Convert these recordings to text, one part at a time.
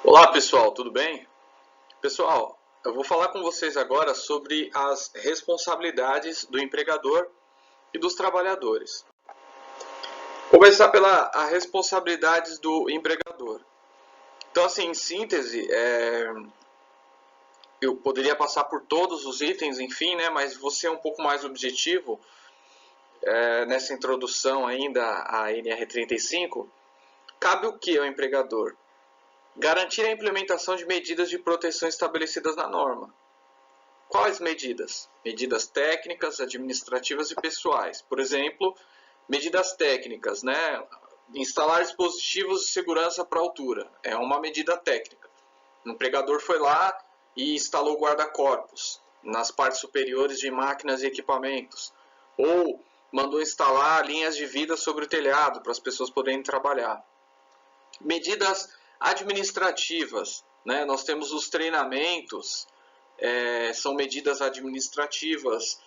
Olá pessoal, tudo bem? Pessoal, eu vou falar com vocês agora sobre as responsabilidades do empregador e dos trabalhadores. Começar pela as responsabilidades do empregador. Então, assim, em síntese, eu poderia passar por todos os itens, enfim, né? Mas vou ser um pouco mais objetivo nessa introdução ainda à NR35. Cabe o que ao empregador? Garantir a implementação de medidas de proteção estabelecidas na norma. Quais medidas? Medidas técnicas, administrativas e pessoais. Por exemplo, medidas técnicas, né? Instalar dispositivos de segurança para altura. É uma medida técnica. O empregador foi lá e instalou guarda-corpos nas partes superiores de máquinas e equipamentos. Ou mandou instalar linhas de vida sobre o telhado para as pessoas poderem trabalhar. Medidas administrativas, né? Nós temos os treinamentos, são medidas administrativas.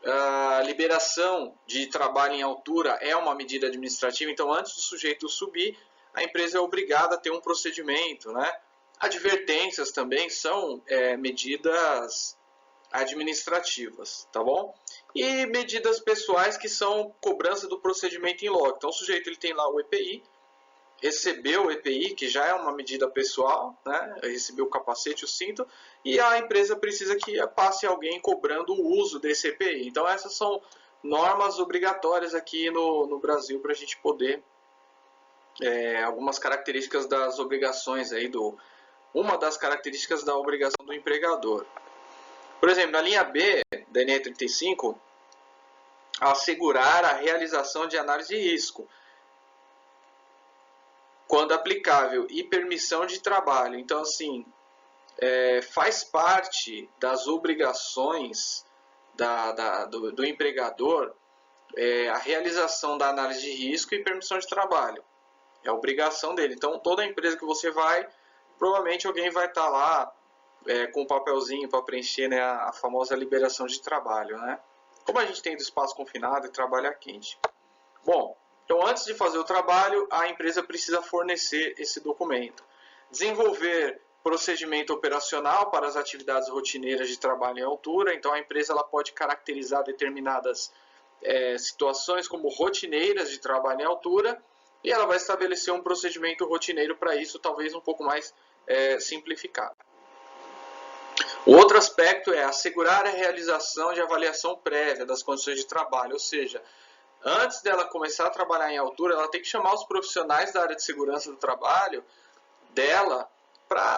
A liberação de trabalho em altura é uma medida administrativa, então antes do sujeito subir, a empresa é obrigada a ter um procedimento, né? Advertências também são medidas administrativas, tá bom? E medidas pessoais que são cobrança do procedimento em loco. Então o sujeito ele tem lá o EPI, recebeu o EPI, que já é uma medida pessoal, né? Recebeu o capacete, o cinto, e a empresa precisa que passe alguém cobrando o uso desse EPI. Então essas são normas obrigatórias aqui no Brasil para a gente poder, algumas características das obrigações aí uma das características da obrigação do empregador. Por exemplo, na linha B da NE35, assegurar a realização de análise de risco, quando aplicável, e permissão de trabalho. Então, assim, faz parte das obrigações do empregador a realização da análise de risco e permissão de trabalho. É a obrigação dele. Então, toda empresa que você vai, provavelmente alguém vai estar lá com um papelzinho para preencher, né, a famosa liberação de trabalho, né? Como a gente tem do espaço confinado e trabalho quente. Bom, então antes de fazer o trabalho, a empresa precisa fornecer esse documento. Desenvolver procedimento operacional para as atividades rotineiras de trabalho em altura. Então a empresa ela pode caracterizar determinadas situações como rotineiras de trabalho em altura e ela vai estabelecer um procedimento rotineiro para isso, talvez um pouco mais simplificado. O outro aspecto é assegurar a realização de avaliação prévia das condições de trabalho, ou seja, antes dela começar a trabalhar em altura, ela tem que chamar os profissionais da área de segurança do trabalho dela,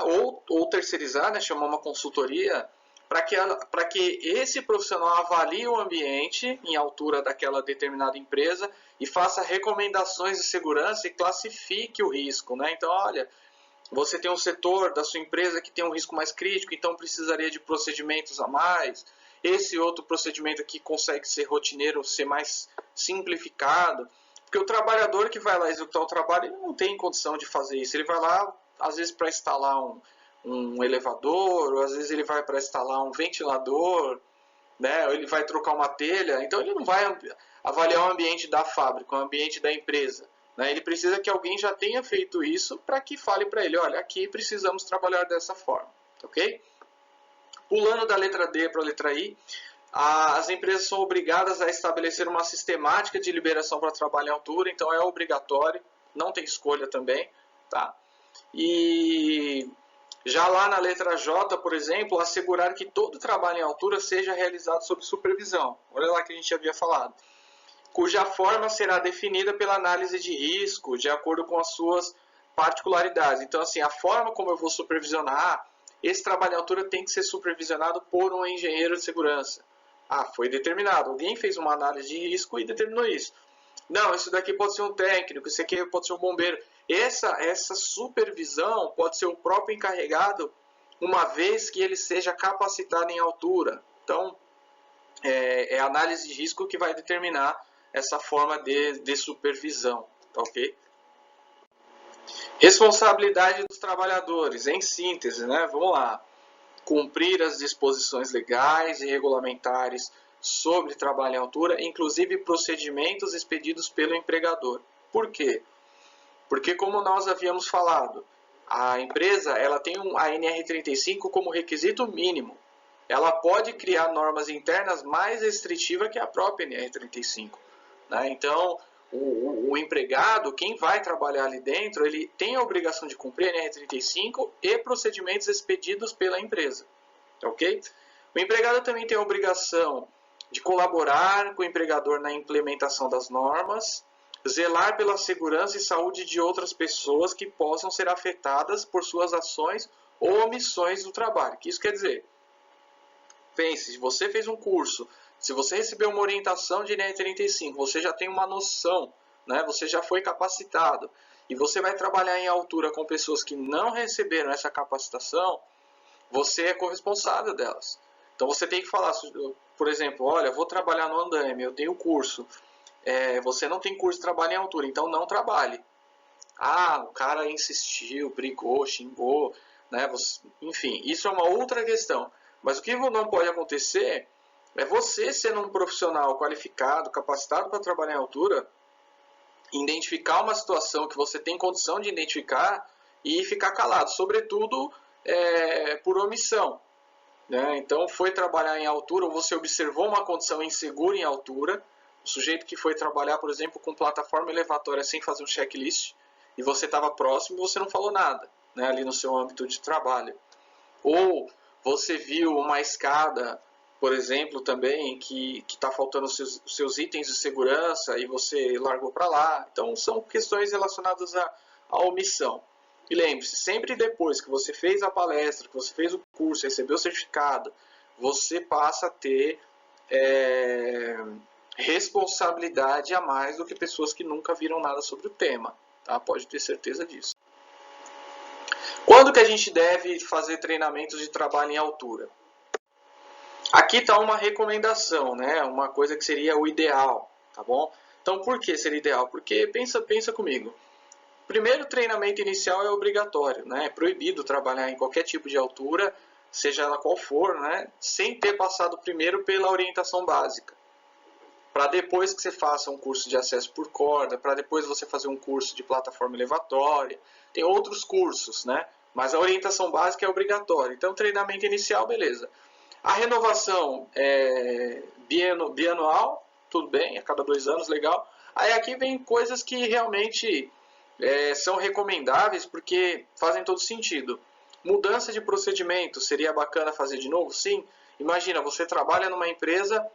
ou terceirizar, né, chamar uma consultoria, para que esse profissional avalie o ambiente em altura daquela determinada empresa e faça recomendações de segurança e classifique o risco, né? Então, olha, você tem um setor da sua empresa que tem um risco mais crítico, então precisaria de procedimentos a mais. Esse outro procedimento aqui consegue ser rotineiro, ser mais simplificado. Porque o trabalhador que vai lá executar o trabalho, ele não tem condição de fazer isso. Ele vai lá, às vezes, para instalar um elevador, ou às vezes ele vai para instalar um ventilador, né? Ou ele vai trocar uma telha. Então ele não vai avaliar o ambiente da fábrica, o ambiente da empresa. Ele precisa que alguém já tenha feito isso para que fale para ele, olha, aqui precisamos trabalhar dessa forma, ok? Pulando da letra D para a letra I, as empresas são obrigadas a estabelecer uma sistemática de liberação para trabalho em altura, então é obrigatório, não tem escolha também, tá? E já lá na letra J, por exemplo, assegurar que todo trabalho em altura seja realizado sob supervisão. Olha lá que a gente havia falado, cuja forma será definida pela análise de risco, de acordo com as suas particularidades. Então, assim, a forma como eu vou supervisionar, esse trabalho em altura tem que ser supervisionado por um engenheiro de segurança. Foi determinado. Alguém fez uma análise de risco e determinou isso. Não, isso daqui pode ser um técnico, isso aqui pode ser um bombeiro. Essa supervisão pode ser o próprio encarregado, uma vez que ele seja capacitado em altura. Então, é a análise de risco que vai determinar essa forma de supervisão, tá ok? Responsabilidade dos trabalhadores, em síntese, né? Vamos lá. Cumprir as disposições legais e regulamentares sobre trabalho em altura, inclusive procedimentos expedidos pelo empregador. Por quê? Porque, como nós havíamos falado, a empresa ela tem a NR35 como requisito mínimo. Ela pode criar normas internas mais restritivas que a própria NR35. Né? Então, o empregado, quem vai trabalhar ali dentro, ele tem a obrigação de cumprir a NR35 e procedimentos expedidos pela empresa. Ok? O empregado também tem a obrigação de colaborar com o empregador na implementação das normas, zelar pela segurança e saúde de outras pessoas que possam ser afetadas por suas ações ou omissões do trabalho. O que isso quer dizer? Pense, se você fez um curso, se você recebeu uma orientação de NR35, você já tem uma noção, né? Você já foi capacitado, e você vai trabalhar em altura com pessoas que não receberam essa capacitação, você é corresponsável delas. Então você tem que falar, por exemplo, olha, vou trabalhar no andaime, eu tenho curso, você não tem curso de trabalho em altura, então não trabalhe. Ah, o cara insistiu, brigou, xingou, né? Enfim, isso é uma outra questão. Mas o que não pode acontecer é você, sendo um profissional qualificado, capacitado para trabalhar em altura, identificar uma situação que você tem condição de identificar e ficar calado, sobretudo por omissão. Né? Então, foi trabalhar em altura, ou você observou uma condição insegura em altura, o sujeito que foi trabalhar, por exemplo, com plataforma elevatória sem fazer um checklist, e você estava próximo e você não falou nada, né, ali no seu âmbito de trabalho. Ou você viu uma escada, por exemplo, também, que está faltando os seus itens de segurança e você largou para lá. Então, são questões relacionadas à omissão. E lembre-se, sempre depois que você fez a palestra, que você fez o curso, recebeu o certificado, você passa a ter responsabilidade a mais do que pessoas que nunca viram nada sobre o tema. Tá? Pode ter certeza disso. Quando que a gente deve fazer treinamentos de trabalho em altura? Aqui está uma recomendação, né? Uma coisa que seria o ideal, tá bom? Então, por que seria ideal? Porque pensa comigo. Primeiro, o treinamento inicial é obrigatório, né? É proibido trabalhar em qualquer tipo de altura, seja ela qual for, né? Sem ter passado primeiro pela orientação básica. Para depois que você faça um curso de acesso por corda, para depois você fazer um curso de plataforma elevatória. Tem outros cursos, né? Mas a orientação básica é obrigatória. Então, treinamento inicial, beleza. A renovação é bianual, tudo bem, a cada 2 anos, legal. Aí aqui vem coisas que realmente são recomendáveis porque fazem todo sentido. Mudança de procedimento, seria bacana fazer de novo? Sim. Imagina, você trabalha numa empresa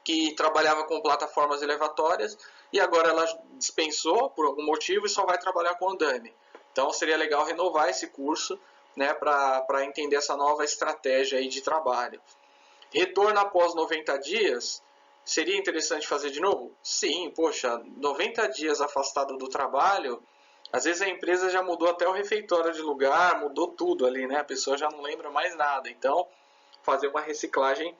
que trabalhava com plataformas elevatórias e agora ela dispensou por algum motivo e só vai trabalhar com andaime. Então seria legal renovar esse curso, né, para entender essa nova estratégia aí de trabalho. Retorno após 90 dias, seria interessante fazer de novo? Sim, poxa, 90 dias afastado do trabalho, às vezes a empresa já mudou até o refeitório de lugar, mudou tudo ali, né? A pessoa já não lembra mais nada. Então, fazer uma reciclagem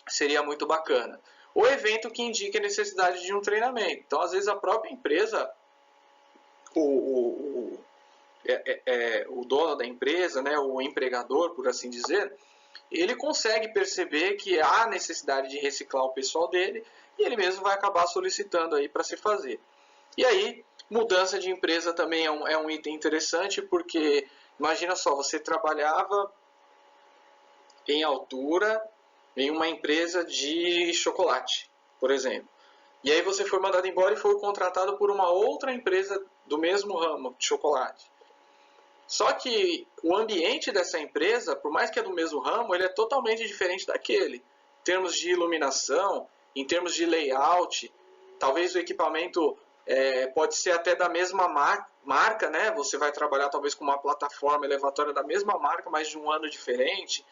seria muito bacana. O evento que indica a necessidade de um treinamento. Então, às vezes, a própria empresa, o dono da empresa, né, o empregador, por assim dizer, ele consegue perceber que há necessidade de reciclar o pessoal dele e ele mesmo vai acabar solicitando aí para se fazer. E aí, mudança de empresa também é um item interessante, porque imagina só, você trabalhava em altura em uma empresa de chocolate, por exemplo. E aí você foi mandado embora e foi contratado por uma outra empresa do mesmo ramo de chocolate. Só que o ambiente dessa empresa, por mais que é do mesmo ramo, ele é totalmente diferente daquele. Em termos de iluminação, em termos de layout, talvez o equipamento pode ser até da mesma marca, né? Você vai trabalhar talvez com uma plataforma elevatória da mesma marca, mas de um ano diferente.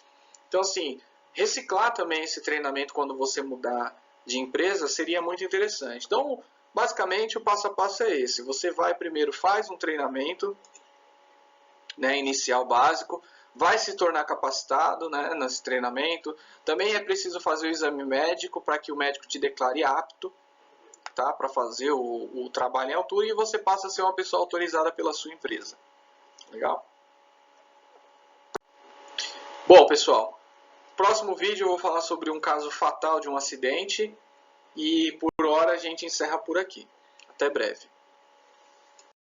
Então, assim, reciclar também esse treinamento quando você mudar de empresa seria muito interessante. Então, basicamente, o passo a passo é esse. Você vai primeiro, faz um treinamento, né, inicial básico, vai se tornar capacitado, né, nesse treinamento. Também é preciso fazer o exame médico para que o médico te declare apto, tá, para fazer o trabalho em altura e você passa a ser uma pessoa autorizada pela sua empresa. Legal? Bom, pessoal, próximo vídeo eu vou falar sobre um caso fatal de um acidente e por hora a gente encerra por aqui. Até breve.